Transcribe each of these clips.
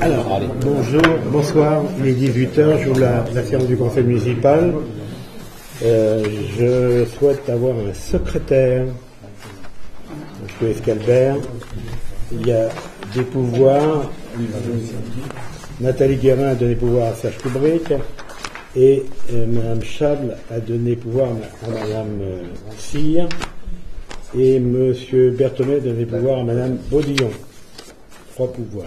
Alors, bonjour, bonsoir, il est 18h, j'ouvre la séance du conseil municipal. Je souhaite avoir un secrétaire, M. Escalbert. Il y a des pouvoirs, Nathalie Guérin a donné pouvoir à Serge Kubrick et Mme Chable a donné pouvoir à Mme Cyr et M. Berthommet a donné pouvoir à Mme Baudillon. 3 pouvoirs.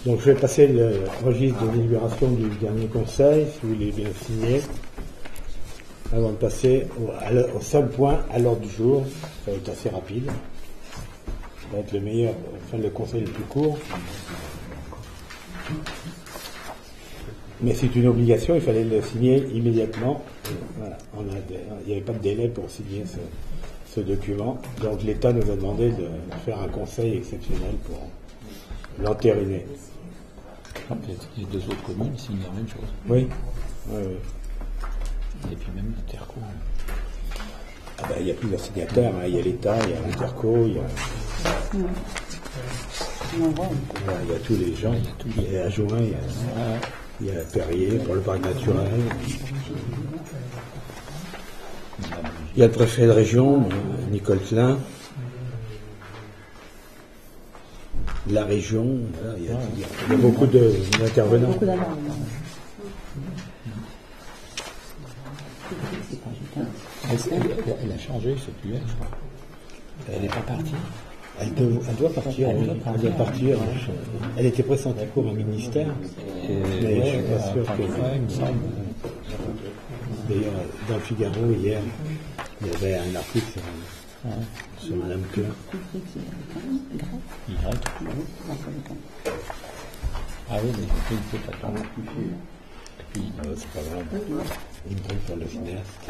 Donc je vais passer le registre de délibération du dernier conseil, si vous voulez bien signer, avant de passer au seul point à l'ordre du jour. Ça va être assez rapide. Ça va être le meilleur, enfin le conseil le plus court. Mais c'est une obligation, il fallait le signer immédiatement. Voilà, il n'y avait pas de délai pour signer ce document. Donc l'État nous a demandé de faire un conseil exceptionnel pour l'entériner. Peut-être que les 2 autres communes signent la même chose. Oui. Et puis même l'Interco. Il y a plusieurs signataires, il y a l'État, il y a l'Interco, il y a tous les gens, il y a adjoint, il y a Perrier pour le parc naturel. Il y a le préfet de région, Nicole Klein. La région, voilà, il y a beaucoup d'intervenants. Elle a changé, je ne sais plus, je crois. Elle n'est pas partie. Elle doit partir. Elle doit partir. Elle était pressentie pour un ministère. Mais je ne suis pas sûr que. Il me semble. D'ailleurs, dans le Figaro, hier, il y avait un article sur Mme Klein. Ah oui, mais je ne sais pas tant. Et puis, c'est pas grave. Il me prend pour le cinéaste.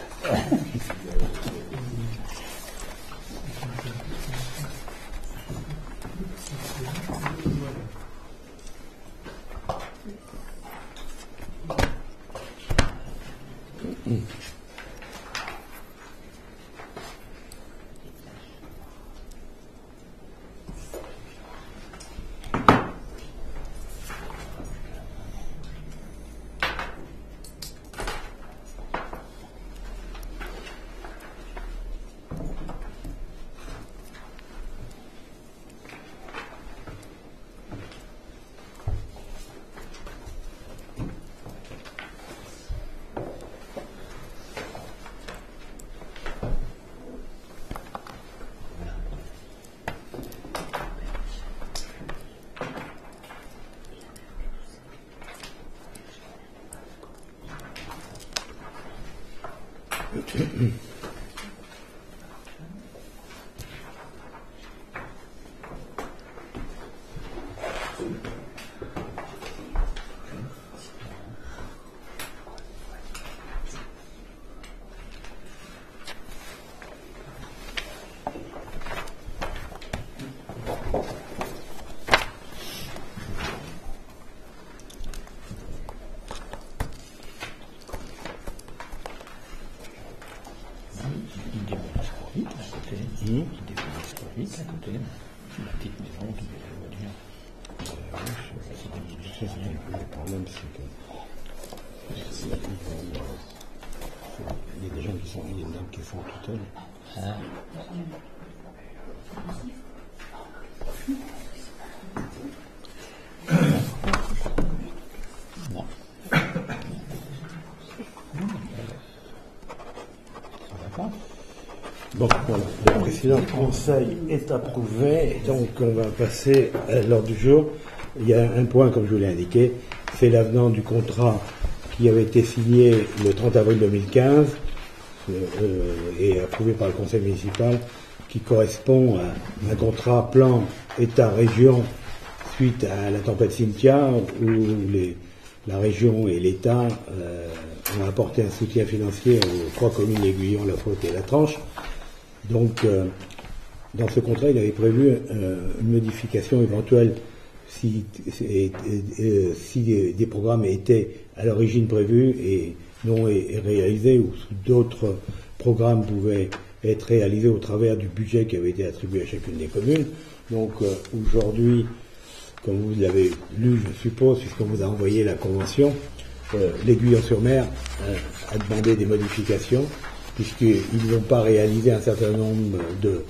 La petite maison qui est la voiture. Le problème, c'est que il y a des gens qui sont, il y a des dames qui sont en tutelle. Non. Bon, voilà. Le précédent conseil est approuvé, donc on va passer à l'ordre du jour. Il y a un point, comme je vous l'ai indiqué, c'est l'avenant du contrat qui avait été signé le 30 avril 2015 et approuvé par le conseil municipal, qui correspond à un contrat plan État-région suite à la tempête Cynthia, où la région et l'État ont apporté un soutien financier aux 3 communes d'Aiguillon, La Faute et La Tranche. Donc, dans ce contrat, il avait prévu une modification éventuelle si des programmes étaient à l'origine prévus et non réalisés, ou si d'autres programmes pouvaient être réalisés au travers du budget qui avait été attribué à chacune des communes. Donc, aujourd'hui, comme vous l'avez lu, je suppose, puisqu'on vous a envoyé la convention, l'Aiguillon-sur-Mer a demandé des modifications, puisqu'ils n'ont pas réalisé un certain nombre de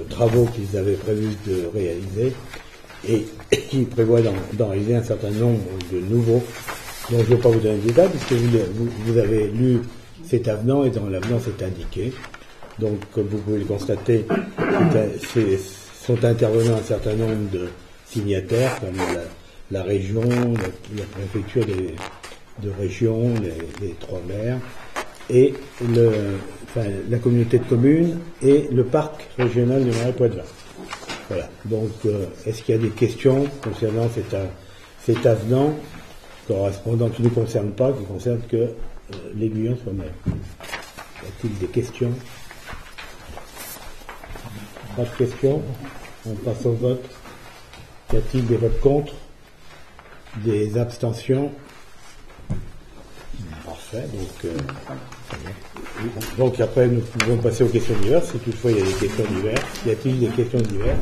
travaux qu'ils avaient prévu de réaliser, et qui prévoient d'en réaliser un certain nombre de nouveaux, dont je ne vais pas vous donner le détail, puisque vous avez lu cet avenant, et dans l'avenant c'est indiqué. Donc, comme vous pouvez le constater, sont intervenants un certain nombre de signataires, comme la région, la préfecture de région, les trois maires, et la communauté de communes et le parc régional du Marais-Poitevin. Voilà. Donc, est-ce qu'il y a des questions concernant cet avenant correspondant, qui ne concerne pas, qui concerne que l'Aiguillon-sur-Mer? Y a-t-il des questions? Pas de questions? On passe au vote. Y a-t-il des votes contre? Des abstentions? Parfait. Donc après, nous pouvons passer aux questions diverses, si toutefois il y a des questions diverses. Y a-t-il des questions diverses?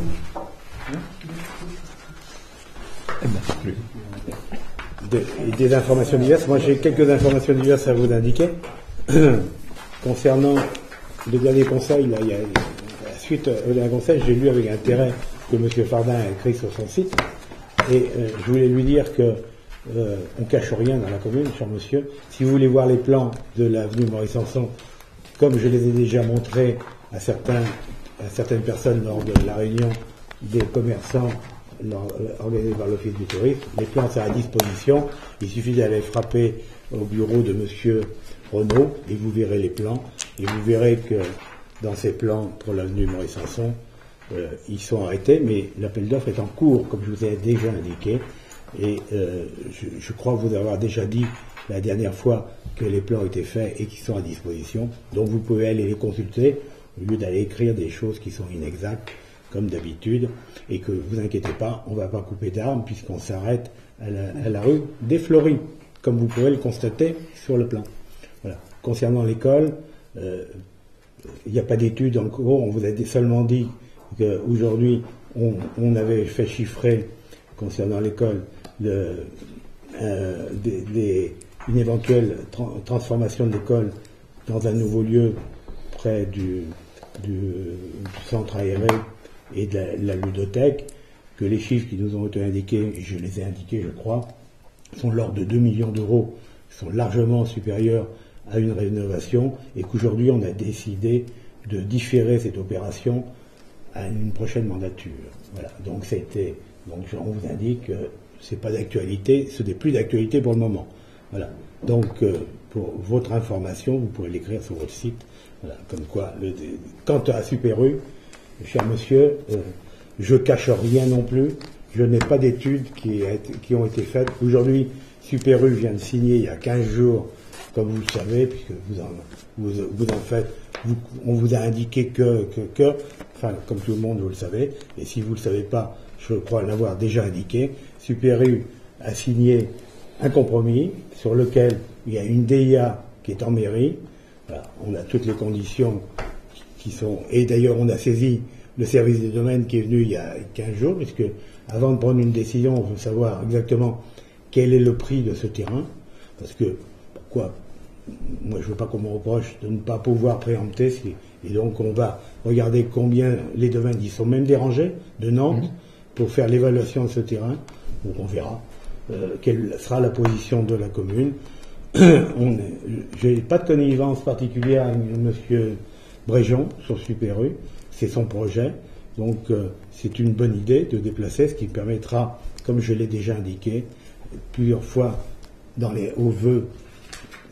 Des informations diverses. Moi, j'ai quelques informations diverses à vous indiquer. Concernant le dernier conseil, là, suite au dernier conseil, j'ai lu avec intérêt ce que M. Fardin a écrit sur son site. Et je voulais lui dire que on cache rien dans la commune, cher monsieur. Si vous voulez voir les plans de l'avenue Maurice Sanson, comme je les ai déjà montrés à certaines personnes lors de la réunion des commerçants organisée par l'Office du tourisme, les plans sont à disposition. Il suffit d'aller frapper au bureau de monsieur Renaud et vous verrez les plans. Et vous verrez que dans ces plans pour l'avenue Maurice Sanson, ils sont arrêtés, mais l'appel d'offres est en cours, comme je vous ai déjà indiqué. Et je crois vous avoir déjà dit la dernière fois que les plans étaient faits et qu'ils sont à disposition. Donc vous pouvez aller les consulter au lieu d'aller écrire des choses qui sont inexactes, comme d'habitude. Et que vous inquiétez pas, on ne va pas couper d'armes puisqu'on s'arrête à la rue des Fleuries, comme vous pouvez le constater sur le plan. Voilà. Concernant l'école, il n'y a pas d'études en cours. On vous a seulement dit qu'aujourd'hui, on avait fait chiffrer, concernant l'école, une éventuelle transformation de l'école dans un nouveau lieu près du centre aéré et de la ludothèque, que les chiffres qui nous ont été indiqués, je les ai indiqués, je crois, sont de l'ordre de 2 millions d'euros, sont largement supérieurs à une rénovation, et qu'aujourd'hui on a décidé de différer cette opération à une prochaine mandature. Voilà. Donc on vous indique que c'est pas d'actualité, ce n'est plus d'actualité pour le moment. Voilà. Donc pour votre information, vous pourrez l'écrire sur votre site. Voilà. Comme quoi, quant à Super U, cher monsieur, je cache rien non plus. Je n'ai pas d'études qui ont été faites. Aujourd'hui, Super U vient de signer il y a 15 jours, comme vous le savez, puisque vous en faites, on vous a indiqué enfin, comme tout le monde, vous le savez, et si vous ne le savez pas, je crois l'avoir déjà indiqué, Super U a signé un compromis sur lequel il y a une DIA qui est en mairie. Voilà, on a toutes les conditions qui sont... Et d'ailleurs, on a saisi le service des domaines qui est venu il y a 15 jours, puisque avant de prendre une décision, on veut savoir exactement quel est le prix de ce terrain. Parce que, pourquoi? Moi, je ne veux pas qu'on me reproche de ne pas pouvoir préempter. Et donc, on va regarder combien les domaines y sont même dérangés de Nantes pour faire l'évaluation de ce terrain. Donc, on verra quelle sera la position de la commune. Je n'ai pas de connivence particulière avec M. Bréjon sur Super U. C'est son projet. Donc, c'est une bonne idée de déplacer, ce qui permettra, comme je l'ai déjà indiqué plusieurs fois aux vœux,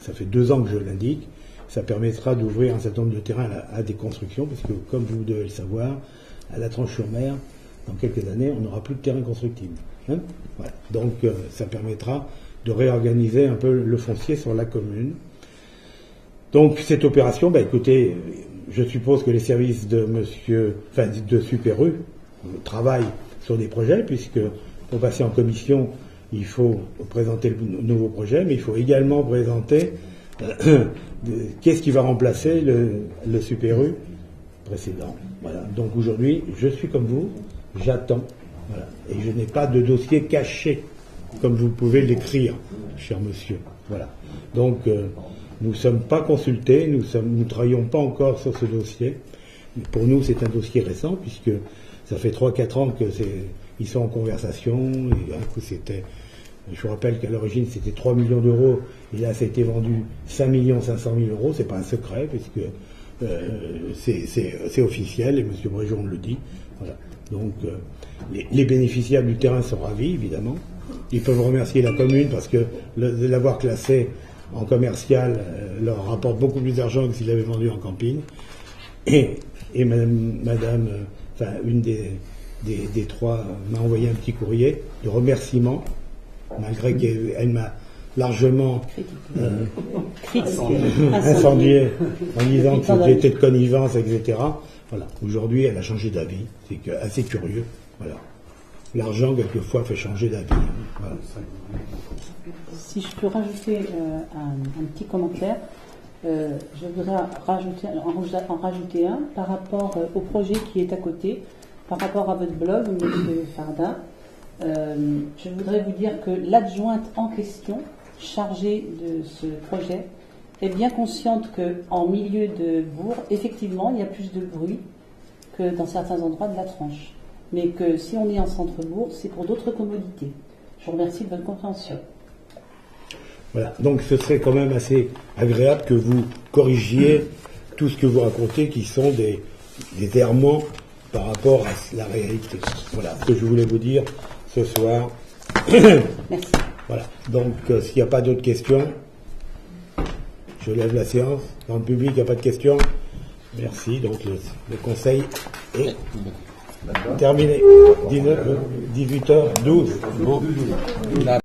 ça fait 2 ans que je l'indique, ça permettra d'ouvrir un certain nombre de terrains à des constructions, puisque, comme vous devez le savoir, à la Tranche-sur-Mer, dans quelques années, on n'aura plus de terrain constructible. Hein, voilà. Donc, ça permettra de réorganiser un peu le foncier sur la commune. Donc, cette opération, écoutez, je suppose que les services de Super U travaillent sur des projets, puisque pour passer en commission, il faut présenter le nouveau projet, mais il faut également présenter qu'est-ce qui va remplacer le Super U précédent. Voilà. Donc aujourd'hui, je suis comme vous, j'attends Voilà. Et je n'ai pas de dossier caché, comme vous pouvez l'écrire, cher monsieur. Voilà. Donc, nous ne sommes pas consultés, nous ne travaillons pas encore sur ce dossier. Pour nous, c'est un dossier récent, puisque ça fait 3-4 ans qu'ils sont en conversation. Et un coup, je vous rappelle qu'à l'origine, c'était 3 millions d'euros, et là, ça a été vendu 5 500 000 euros. C'est pas un secret, puisque c'est officiel, et M. Bréjon le dit. Voilà. Donc, les bénéficiaires du terrain sont ravis, évidemment. Ils peuvent remercier la commune, parce que de l'avoir classé en commercial leur rapporte beaucoup plus d'argent que s'ils l'avaient vendu en camping. Et madame, une des trois m'a envoyé un petit courrier de remerciement, malgré qu'elle m'a largement incendié en disant que c'était de connivence, etc. Voilà. Aujourd'hui, elle a changé d'avis. C'est assez curieux. Voilà. L'argent, quelquefois, fait changer d'avis. Voilà. Si je peux rajouter un petit commentaire, je voudrais en rajouter un par rapport au projet qui est à côté, par rapport à votre blog, M. Fardin. Je voudrais vous dire que l'adjointe en question, chargée de ce projet, est bien consciente qu'en milieu de bourg, effectivement, il y a plus de bruit que dans certains endroits de la tranche. Mais que si on est en centre-bourg, c'est pour d'autres commodités. Je vous remercie de votre compréhension. Voilà, donc ce serait quand même assez agréable que vous corrigiez tout ce que vous racontez, qui sont des errements par rapport à la réalité. Voilà ce que je voulais vous dire ce soir. Merci. Voilà, donc s'il n'y a pas d'autres questions, je lève la séance. Dans le public, il n'y a pas de questions. Merci, donc le conseil est terminé. 18h12.